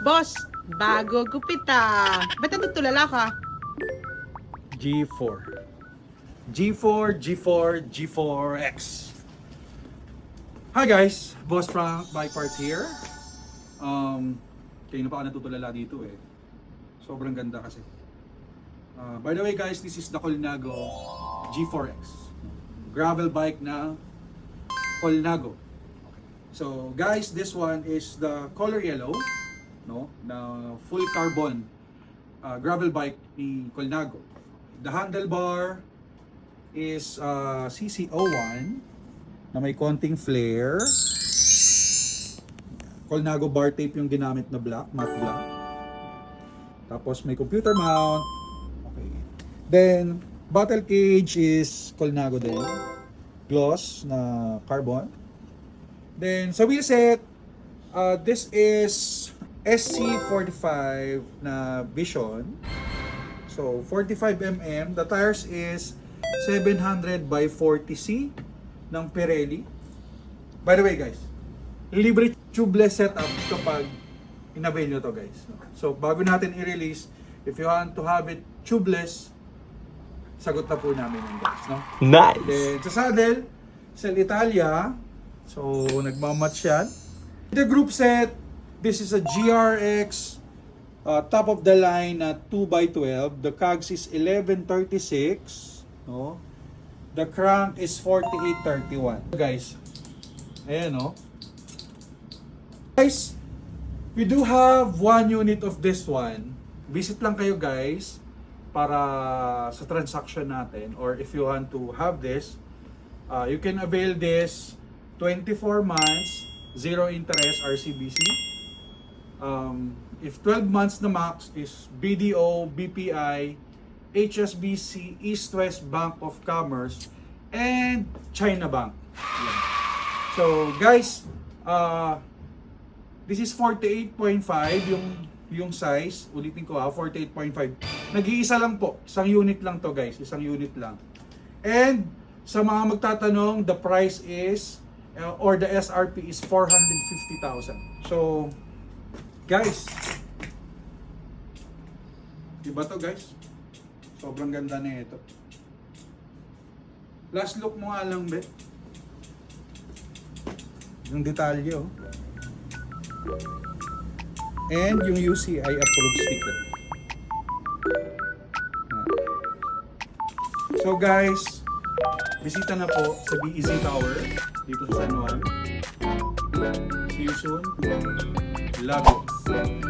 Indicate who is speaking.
Speaker 1: Boss, bago gupit ah. Ba't natutulala ka?
Speaker 2: G4. G4, G4X. Hi guys, Boss Frank Bike Parts here. Kayo na pa ako natutulala dito eh. Sobrang ganda kasi. By the way guys, this is the Colnago G4X. Gravel bike na Colnago. So guys, this one is the color yellow, no? Na full carbon gravel bike ni Colnago. The handlebar is CC01 na may konting flare. Colnago bar tape yung ginamit na black, matte black. Tapos may computer mount. Okay. Then bottle cage is Colnago din. Gloss na carbon. Then sa wheel set, this is SC45 na Vision. So 45mm. The tires is 700 by 40C ng Pirelli. By the way guys, libre tubeless setup kapag in-avail nyo to guys. So bago natin i-release, if you want to have it tubeless, sagot na po namin yun guys, no?
Speaker 3: Nice!
Speaker 2: Then sa saddle, Cell Italia. So nagmamatch yan. The group set, this is a GRX top of the line na 2x12. The cogs is 1136. No? The crank is 4831. Guys, ayan no. Guys, we do have one unit of this one. Visit lang kayo guys para sa transaction natin, or if you want to have this, you can avail this 24 months, 0 interest RCBC. If 12 months na max is BDO, BPI, HSBC, East West Bank of Commerce, and China Bank. Yan. So guys, this is 48.5 yung size. Ulitin ko 48.5. Nag-iisa lang po, isang unit lang to guys, isang unit lang. And sa mga magtatanong, the price is or the SRP is 450,000. So guys, diba to guys? Sobrang ganda na ito. Last look mo nga lang, bet. Yung detalye, oh. And yung UCI approved sticker. So guys, bisita na po sa BEZ Tower dito sa San Juan. See you soon. Love you.